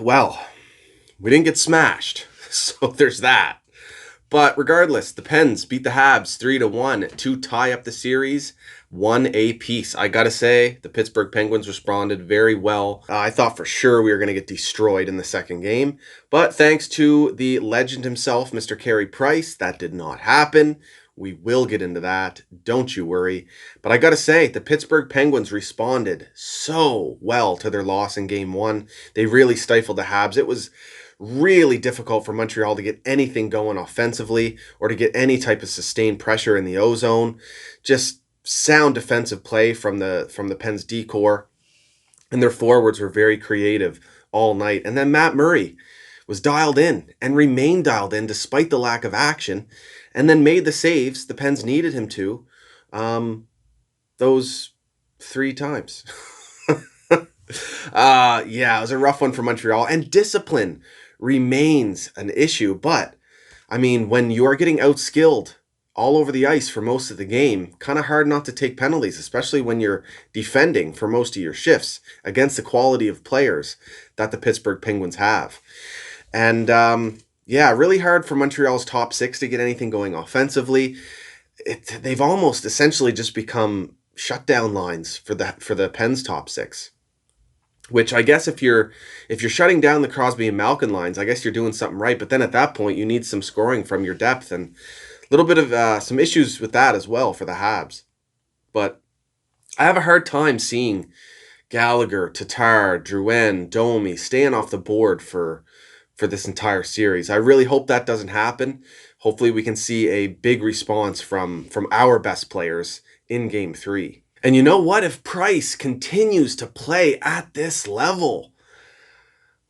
well, we didn't get smashed, so there's that. But regardless, the Pens beat the Habs 3-1 to tie up the series, one apiece. I gotta say, the Pittsburgh Penguins responded very well. I thought for sure we were gonna get destroyed in the second game, but thanks to the legend himself, Mr. Carey Price, that did not happen. We will get into that, don't you worry. But I gotta say, the Pittsburgh Penguins responded so well to their loss in Game 1. They really stifled the Habs. It was really difficult for Montreal to get anything going offensively or to get any type of sustained pressure in the O-zone. Just sound defensive play from the Pens D-core, and their forwards were very creative all night. And then Matt Murray was dialed in and remained dialed in despite the lack of action, and then made the saves the Pens needed him to those 3 times. Yeah, it was a rough one for Montreal, and discipline remains an issue. But I mean, when you are getting outskilled all over the ice for most of the game, kind of hard not to take penalties, especially when you're defending for most of your shifts against the quality of players that the Pittsburgh Penguins have. And yeah, really hard for Montreal's top 6 to get anything going offensively. They've almost essentially just become shutdown lines for the Pens top 6. Which I guess if you're shutting down the Crosby and Malkin lines, I guess you're doing something right. But then at that point, you need some scoring from your depth, and a little bit of some issues with that as well for the Habs. But I have a hard time seeing Gallagher, Tatar, Drouin, Domi staying off the board for this entire series. I really hope that doesn't happen. Hopefully we can see a big response from our best players in Game 3. And you know what? If Price continues to play at this level,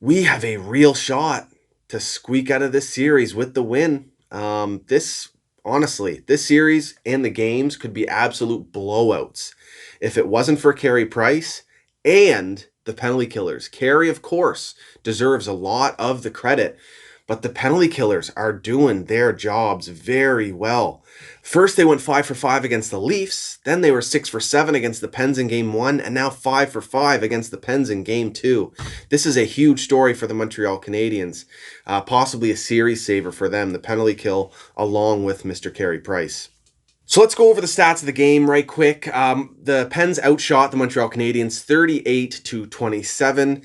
we have a real shot to squeak out of this series with the win. Honestly, this series and the games could be absolute blowouts if it wasn't for Carey Price and the penalty killers. Carey, of course, deserves a lot of the credit, but the penalty killers are doing their jobs very well. First, they went 5 for 5 against the Leafs. Then they were 6 for 7 against the Pens in Game 1, and now 5 for 5 against the Pens in Game 2. This is a huge story for the Montreal Canadiens, possibly a series saver for them, the penalty kill, along with Mr. Carey Price. So let's go over the stats of the game right quick. The Pens outshot the Montreal Canadiens 38-27.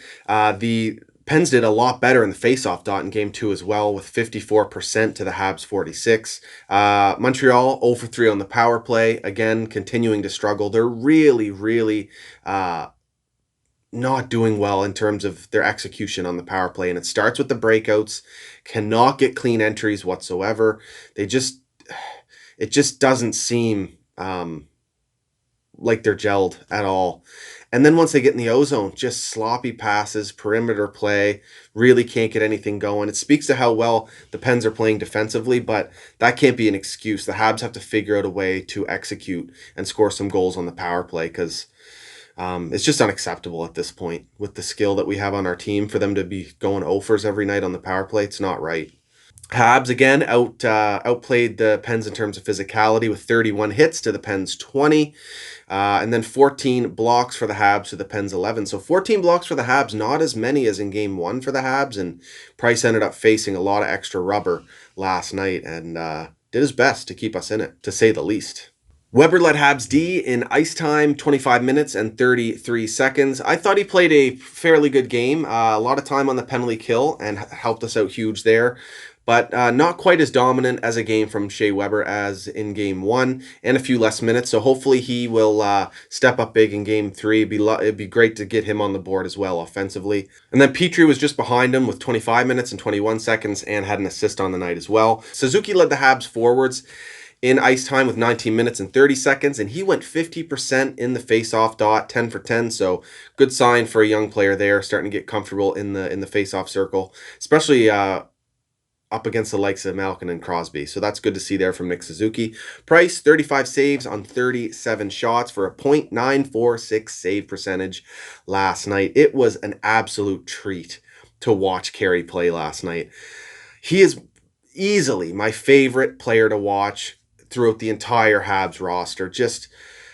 The Pens did a lot better in the faceoff dot in Game 2 as well, with 54% to the Habs 46. Montreal 0 for 3 on the power play, again continuing to struggle. They're really not doing well in terms of their execution on the power play, and it starts with the breakouts. Cannot get clean entries whatsoever. It just doesn't seem like they're gelled at all. And then once they get in the O-zone, just sloppy passes, perimeter play, really can't get anything going. It speaks to how well the Pens are playing defensively, but that can't be an excuse. The Habs have to figure out a way to execute and score some goals on the power play, because it's just unacceptable at this point with the skill that we have on our team for them to be going offers every night on the power play. It's not right. Habs again outplayed the Pens in terms of physicality with 31 hits to the Pens 20, and then 14 blocks for the Habs to the Pens 11. So 14 blocks for the Habs, not as many as in Game 1 for the Habs, and Price ended up facing a lot of extra rubber last night and did his best to keep us in it, to say the least. Weber led Habs D in ice time, 25 minutes and 33 seconds. I thought he played a fairly good game, a lot of time on the penalty kill, and helped us out huge there. But not quite as dominant as a game from Shea Weber as in Game 1, and a few less minutes. So hopefully he will step up big in Game 3. It'd be great to get him on the board as well offensively. And then Petrie was just behind him with 25 minutes and 21 seconds and had an assist on the night as well. Suzuki led the Habs forwards in ice time with 19 minutes and 30 seconds, and he went 50% in the face-off dot, 10 for 10, so good sign for a young player there, starting to get comfortable in the face-off circle, especially up against the likes of Malkin and Crosby. So that's good to see there from Nick Suzuki. Price, 35 saves on 37 shots for a .946 save percentage last night. It was an absolute treat to watch Carey play last night. He is easily my favorite player to watch throughout the entire Habs roster. Just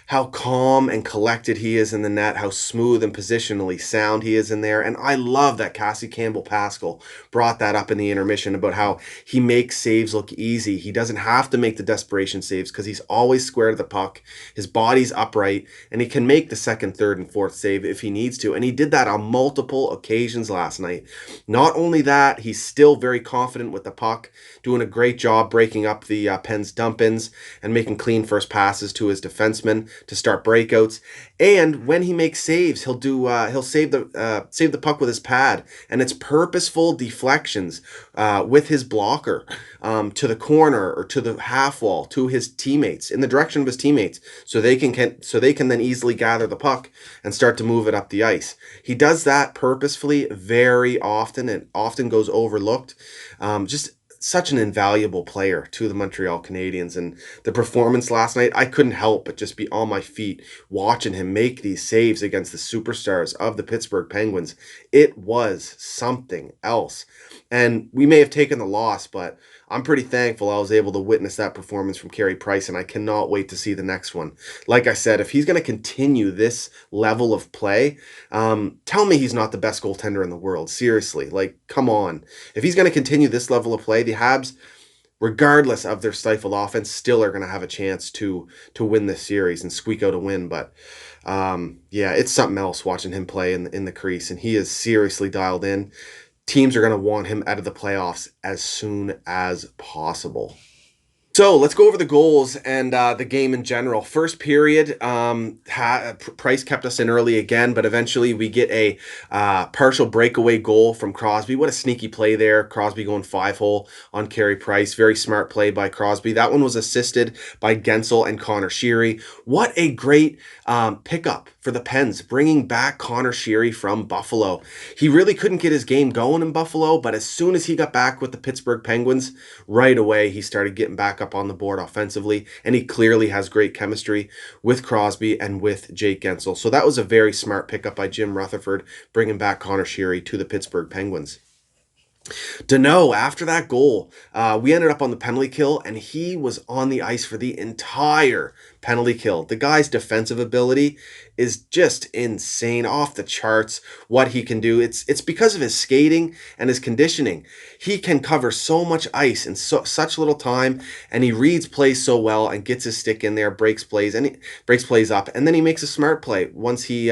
how calm and collected he is in the net, how smooth and positionally sound he is in there. And I love that Cassie Campbell-Pascal brought that up in the intermission about how he makes saves look easy. He doesn't have to make the desperation saves because he's always square to the puck. His body's upright, and he can make the second, third, and fourth save if he needs to. And he did that on multiple occasions last night. Not only that, he's still very confident with the puck, doing a great job breaking up the Pens dump-ins and making clean first passes to his defensemen to start breakouts. And when he makes saves, he'll save the puck with his pad, and it's purposeful deflections with his blocker to the corner or to the half wall to his teammates in the direction of his teammates, so they can then easily gather the puck and start to move it up the ice. He does that purposefully very often, and often goes overlooked. Just such an invaluable player to the Montreal Canadiens. And the performance last night, I couldn't help but just be on my feet watching him make these saves against the superstars of the Pittsburgh Penguins. It was something else. And we may have taken the loss, but I'm pretty thankful I was able to witness that performance from Carey Price, and I cannot wait to see the next one. Like I said, if he's going to continue this level of play, tell me he's not the best goaltender in the world. Seriously, like, come on. If he's going to continue this level of play, the Habs, regardless of their stifled offense, still are going to have a chance to win this series and squeak out a win. But yeah, it's something else watching him play in the crease, and he is seriously dialed in. Teams are going to want him out of the playoffs as soon as possible. So let's go over the goals and the game in general. First period, Price kept us in early again, but eventually we get a partial breakaway goal from Crosby. What a sneaky play there. Crosby going 5-hole on Carey Price. Very smart play by Crosby. That one was assisted by Gensel and Connor Sheary. What a great pickup for the Pens, bringing back Connor Sheary from Buffalo. He really couldn't get his game going in Buffalo, but as soon as he got back with the Pittsburgh Penguins, right away he started getting back up on the board offensively, and he clearly has great chemistry with Crosby and with Jake Gensel. So that was a very smart pickup by Jim Rutherford, bringing back Connor Sheary to the Pittsburgh Penguins. Dano, after that goal, we ended up on the penalty kill, and he was on the ice for the entire penalty kill. The guy's defensive ability is just insane, off the charts, what he can do. It's because of his skating and his conditioning. He can cover so much ice in such little time, and he reads plays so well and gets his stick in there, breaks plays up, and then he makes a smart play once he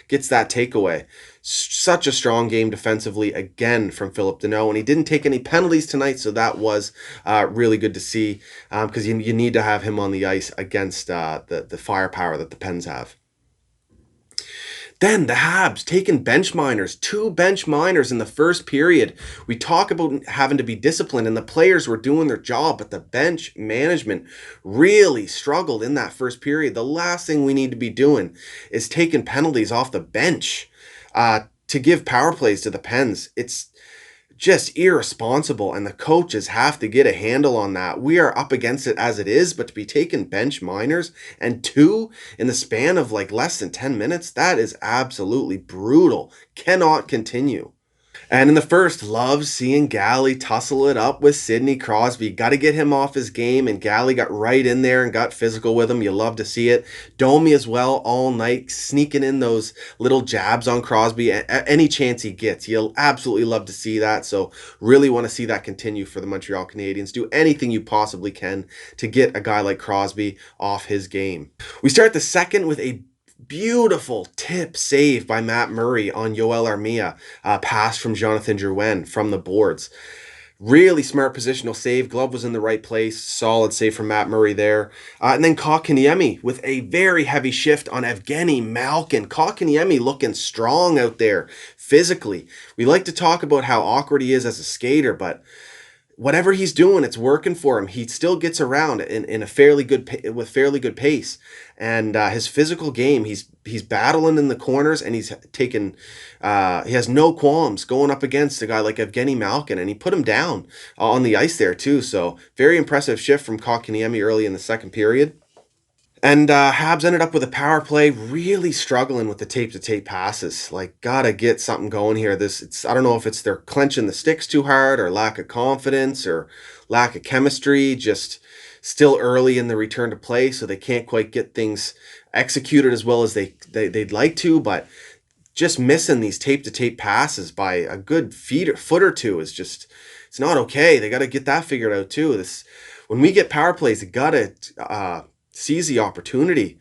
gets that takeaway. Such a strong game defensively again from Phillip Danault, and he didn't take any penalties tonight, so that was really good to see, because you need to have him on the ice against the firepower that the Pens have. Then the Habs taking bench minors, 2 bench minors in the first period. We talk about having to be disciplined, and the players were doing their job, but the bench management really struggled in that first period. The last thing we need to be doing is taking penalties off the bench to give power plays to the Pens. It's just irresponsible, and the coaches have to get a handle on that. We are up against it as it is, but to be taking bench minors and 2 in the span of like less than 10 minutes, that is absolutely brutal. Cannot continue. And in the first, love seeing Galley tussle it up with Sidney Crosby. Got to get him off his game, and Galley got right in there and got physical with him. You love to see it. Domi as well all night, sneaking in those little jabs on Crosby any chance he gets. You'll absolutely love to see that. So really want to see that continue for the Montreal Canadiens. Do anything you possibly can to get a guy like Crosby off his game. We start the second with a beautiful tip save by Matt Murray on Yoel Armia, pass from Jonathan Drouin from the boards. Really smart positional save. Glove was in the right place. Solid save from Matt Murray there. And then Kotkaniemi with a very heavy shift on Evgeny Malkin. Kotkaniemi looking strong out there physically. We like to talk about how awkward he is as a skater, but whatever he's doing, it's working for him. He still gets around in a fairly good pace, and his physical game, he's battling in the corners, and he has no qualms going up against a guy like Evgeny Malkin, and he put him down on the ice there too. So very impressive shift from Kotkaniemi early in the second period. And Habs ended up with a power play, really struggling with the tape-to-tape passes. Like, gotta get something going here. I don't know if it's they're clenching the sticks too hard, or lack of confidence, or lack of chemistry. Just still early in the return to play, so they can't quite get things executed as well as they'd like to, but just missing these tape-to-tape passes by a good foot or two is just, it's not okay. They got to get that figured out too. When we get power plays, they got to seize the opportunity.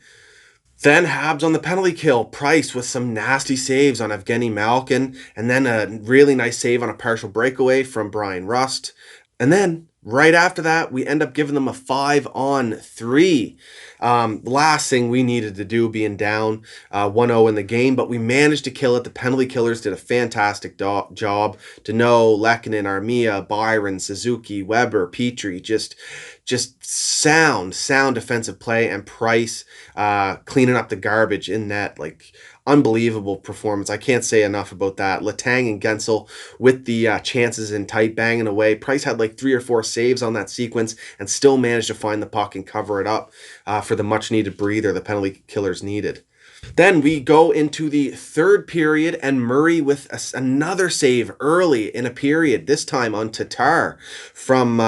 Then Habs on the penalty kill. Price with some nasty saves on Evgeny Malkin, and then a really nice save on a partial breakaway from Brian Rust. And then right after that, we end up giving them a 5-on-3. Last thing we needed to do, being down 1-0 in the game, but we managed to kill it. The penalty killers did a fantastic job. Danault, Lehkonen, Armia, Byron, Suzuki, Weber, Petrie, just sound defensive play, and Price cleaning up the garbage in net. Like, unbelievable performance. I can't say enough about that. Letang and Gensel with the chances in tight, banging away. Price had like 3 or 4 saves on that sequence and still managed to find the puck and cover it up for the much needed breather the penalty killers needed. Then we go into the third period, and Murray with another save early in a period, this time on Tatar from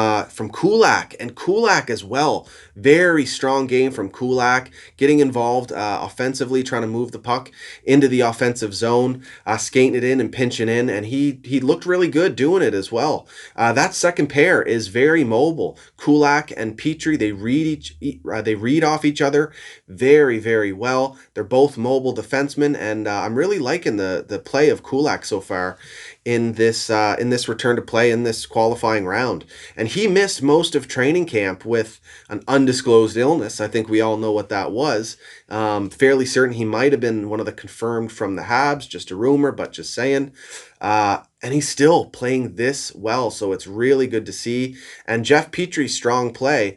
Kulak, and Kulak as well. Very strong game from Kulak, getting involved offensively, trying to move the puck into the offensive zone, skating it in and pinching in, and he looked really good doing it as well. That second pair is very mobile. Kulak and Petrie, they read off each other very, very well. They're both mobile defensemen, and I'm really liking the play of Kulak so far in this return to play in this qualifying round. And he missed most of training camp with an undisclosed illness. I think we all know what that was. Fairly certain he might have been one of the confirmed from the Habs, just a rumor, but just saying. And he's still playing this well, so it's really good to see. And Jeff Petrie's strong play,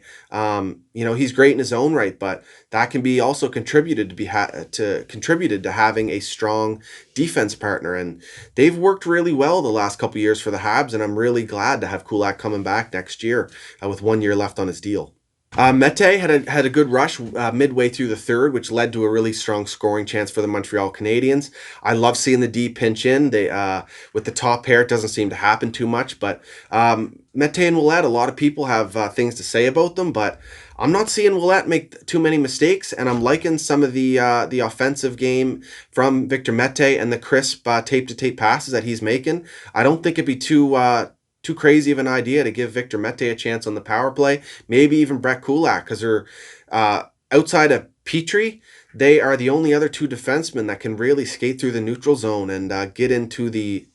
he's great in his own right, but that can be also contributed to having a strong defense partner. And they've worked really well the last couple of years for the Habs, and I'm really glad to have Kulak coming back next year with 1 year left on his deal. Mete had a good rush midway through the third, which led to a really strong scoring chance for the Montreal Canadiens. I love seeing the D pinch in. They with the top pair, it doesn't seem to happen too much, but Mete and Ouellette, a lot of people have things to say about them, but I'm not seeing Ouellette make too many mistakes, and I'm liking some of the offensive game from Victor Mete and the crisp tape-to-tape passes that he's making. I don't think it'd be too crazy of an idea to give Victor Mete a chance on the power play. Maybe even Brett Kulak, because they're outside of Petrie, they are the only other 2 defensemen that can really skate through the neutral zone and get into the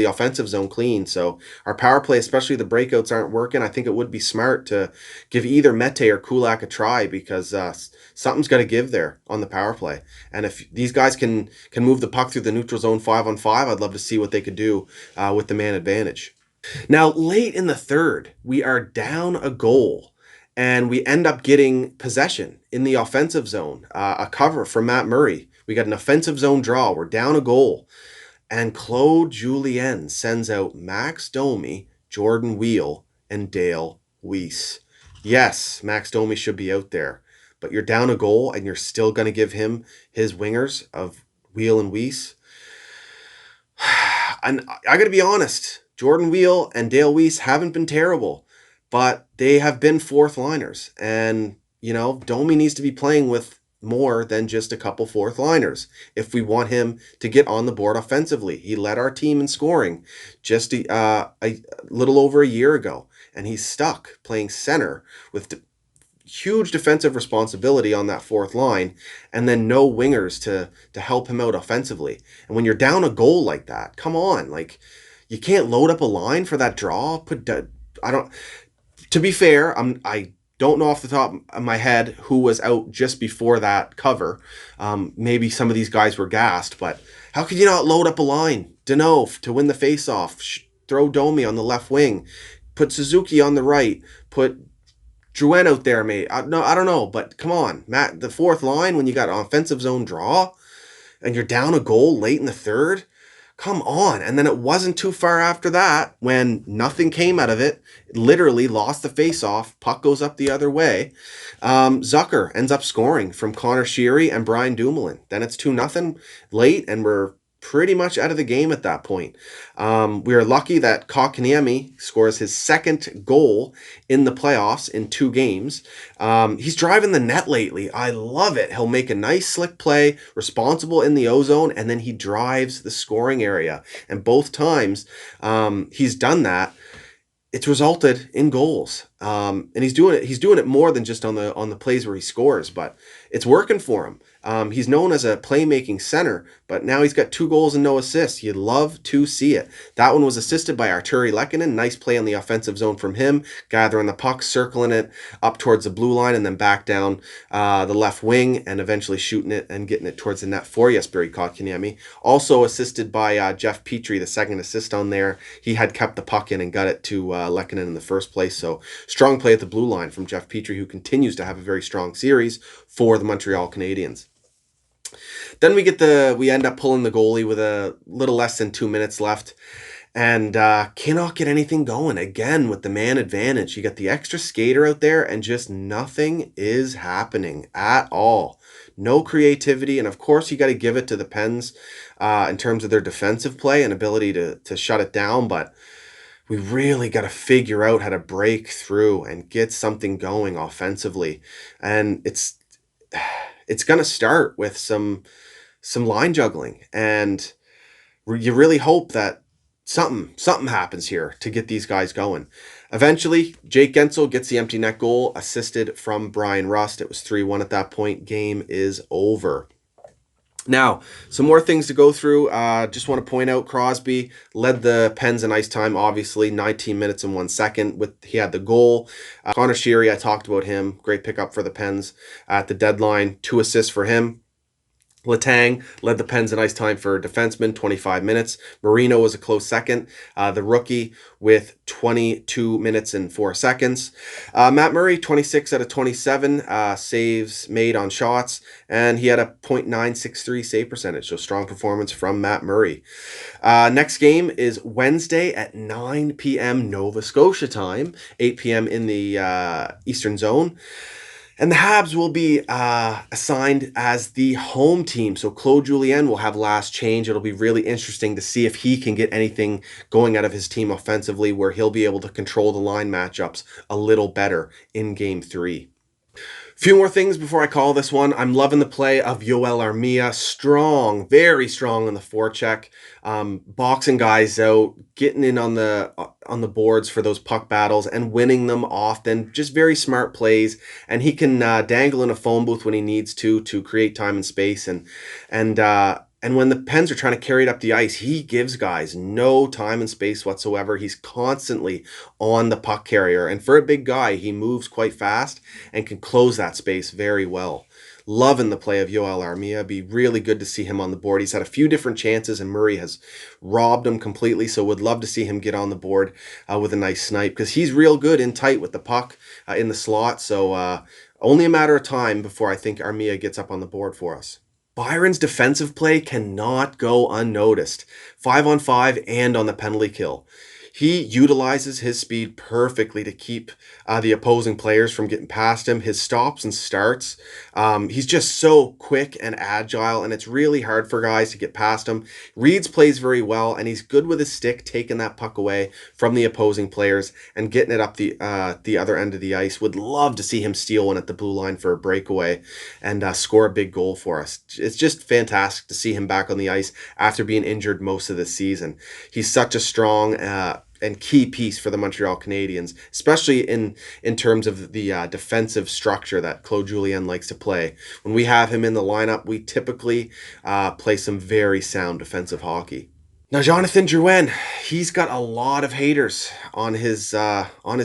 offensive zone clean. So our power play, especially the breakouts, aren't working. I think it would be smart to give either Mete or Kulak a try, because something's got to give there on the power play. And if these guys can move the puck through the neutral zone 5-on-5, I'd love to see what they could do with the man advantage. Now, late in the third, we are down a goal, and we end up getting possession in the offensive zone, a cover from Matt Murray. We got an offensive zone draw. We're down a goal, and Claude Julien sends out Max Domi, Jordan Weal, and Dale Weiss. Yes, Max Domi should be out there, but you're down a goal, and you're still going to give him his wingers of Weal and Weiss. And I got to be honest, Jordan Weal and Dale Weiss haven't been terrible, but they have been fourth liners. And, Domi needs to be playing with more than just a couple fourth liners if we want him to get on the board offensively. He led our team in scoring just a little over a year ago, and he's stuck playing center with huge defensive responsibility on that fourth line, and then no wingers to help him out offensively. And when you're down a goal like that, come on, you can't load up a line for that draw. To be fair, I don't know off the top of my head who was out just before that cover. Maybe some of these guys were gassed, but how could you not load up a line? Danault to win the faceoff, throw Domi on the left wing, put Suzuki on the right, put Drouin out there, mate. I don't know, but come on, Matt. The fourth line, when you got an offensive zone draw, and you're down a goal late in the third, come on. And then it wasn't too far after that when nothing came out of it. It literally lost the faceoff. Puck goes up the other way. Zucker ends up scoring from Connor Sheary and Brian Dumoulin. Then it's 2-0 late, and we're pretty much out of the game at that point. We are lucky that Kotkaniemi scores his second goal in the playoffs in 2 games. He's driving the net lately. I love it. He'll make a nice slick play, responsible in the O-zone, and then he drives the scoring area. And both times he's done that, it's resulted in goals. And he's doing it. He's doing it more than just on the plays where he scores, but it's working for him. He's known as a playmaking center, but now he's got 2 goals and no assists. You'd love to see it. That one was assisted by Arturi Lehkonen. Nice play on the offensive zone from him, gathering the puck, circling it up towards the blue line, and then back down the left wing, and eventually shooting it and getting it towards the net for Jesperi Kotkaniemi. Also assisted by Jeff Petrie, the second assist on there. He had kept the puck in and got it to Lehkonen in the first place. So strong play at the blue line from Jeff Petrie, who continues to have a very strong series for the Montreal Canadiens. Then we end up pulling the goalie with a little less than 2 minutes left, and cannot get anything going. Again, with the man advantage, you got the extra skater out there, and just nothing is happening at all. No creativity, and of course, you got to give it to the Pens in terms of their defensive play and ability to shut it down, but we really got to figure out how to break through and get something going offensively. And it's going to start with some line juggling, and you really hope that something happens here to get these guys going. Eventually, Jake Gensel gets the empty net goal, assisted from Brian Rust. It was 3-1 at that point. Game is over. Now, some more things to go through. Just want to point out Crosby led the Pens in ice time, obviously, 19 minutes and 1 second. He had the goal. Connor Sheary, I talked about him. Great pickup for the Pens at the deadline. 2 assists for him. Letang led the Pens in ice time for defenseman, 25 minutes. Marino was a close second. The rookie with 22 minutes and 4 seconds. Matt Murray, 26 out of 27 saves made on shots, and he had a .963 save percentage, so strong performance from Matt Murray. Next game is Wednesday at 9 p.m. Nova Scotia time, 8 p.m. in the Eastern Zone. And the Habs will be assigned as the home team. So Claude Julien will have last change. It'll be really interesting to see if he can get anything going out of his team offensively, where he'll be able to control the line matchups a little better in Game 3. Few more things before I call this one. I'm loving the play of Yoel Armia. Strong, very strong on the forecheck. Boxing guys out, getting in on the boards for those puck battles and winning them often. Just very smart plays. And he can dangle in a phone booth when he needs to create time and space. And when the Pens are trying to carry it up the ice, he gives guys no time and space whatsoever. He's constantly on the puck carrier. And for a big guy, he moves quite fast and can close that space very well. Loving the play of Yoel Armia. Be really good to see him on the board. He's had a few different chances, and Murray has robbed him completely. So would love to see him get on the board with a nice snipe, because he's real good in tight with the puck in the slot. So only a matter of time before I think Armia gets up on the board for us. Byron's defensive play cannot go unnoticed. 5-on-5 and on the penalty kill. He utilizes his speed perfectly to keep the opposing players from getting past him. His stops and starts, he's just so quick and agile, and it's really hard for guys to get past him. Reads plays very well, and he's good with his stick, taking that puck away from the opposing players and getting it up the other end of the ice. Would love to see him steal one at the blue line for a breakaway and score a big goal for us. It's just fantastic to see him back on the ice after being injured most of the season. He's such a strong and key piece for the Montreal Canadiens, especially in terms of the defensive structure that Claude Julien likes to play. When we have him in the lineup, we typically play some very sound defensive hockey. Now, Jonathan Drouin, he's got a lot of haters on his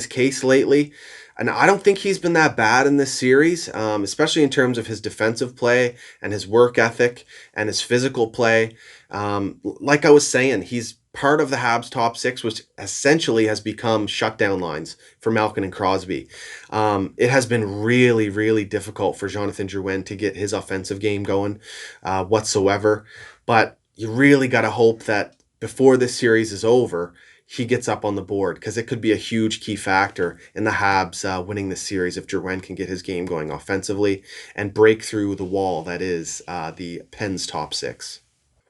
case lately. And I don't think he's been that bad in this series, especially in terms of his defensive play and his work ethic and his physical play. Like I was saying, he's part of the Habs top 6, which essentially has become shutdown lines for Malkin and Crosby. It has been really, really difficult for Jonathan Drouin to get his offensive game going whatsoever. But you really got to hope that before this series is over, he gets up on the board, because it could be a huge key factor in the Habs winning this series if Drouin can get his game going offensively and break through the wall that is the Pens top 6.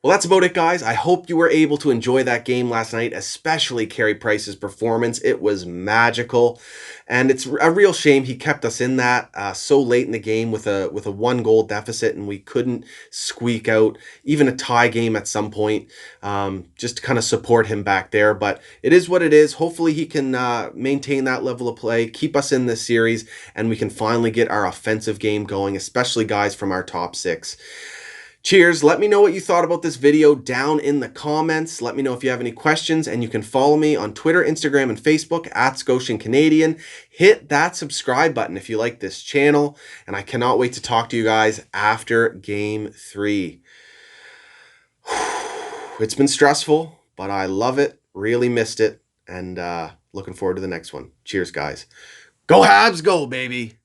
Well, that's about it, guys. I hope you were able to enjoy that game last night, especially Carey Price's performance. It was magical, and it's a real shame he kept us in that so late in the game with a 1 goal deficit, and we couldn't squeak out even a tie game at some point, just to kind of support him back there. But it is what it is. Hopefully, he can maintain that level of play, keep us in this series, and we can finally get our offensive game going, especially guys from our top 6. Cheers. Let me know what you thought about this video down in the comments. Let me know if you have any questions, and you can follow me on Twitter, Instagram, and Facebook at Scotian Canadian. Hit that subscribe button if you like this channel, and I cannot wait to talk to you guys after Game 3. It's been stressful, but I love it. Really missed it, and looking forward to the next one. Cheers, guys. Go Habs, go, baby!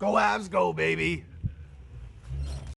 Go Habs, go, baby!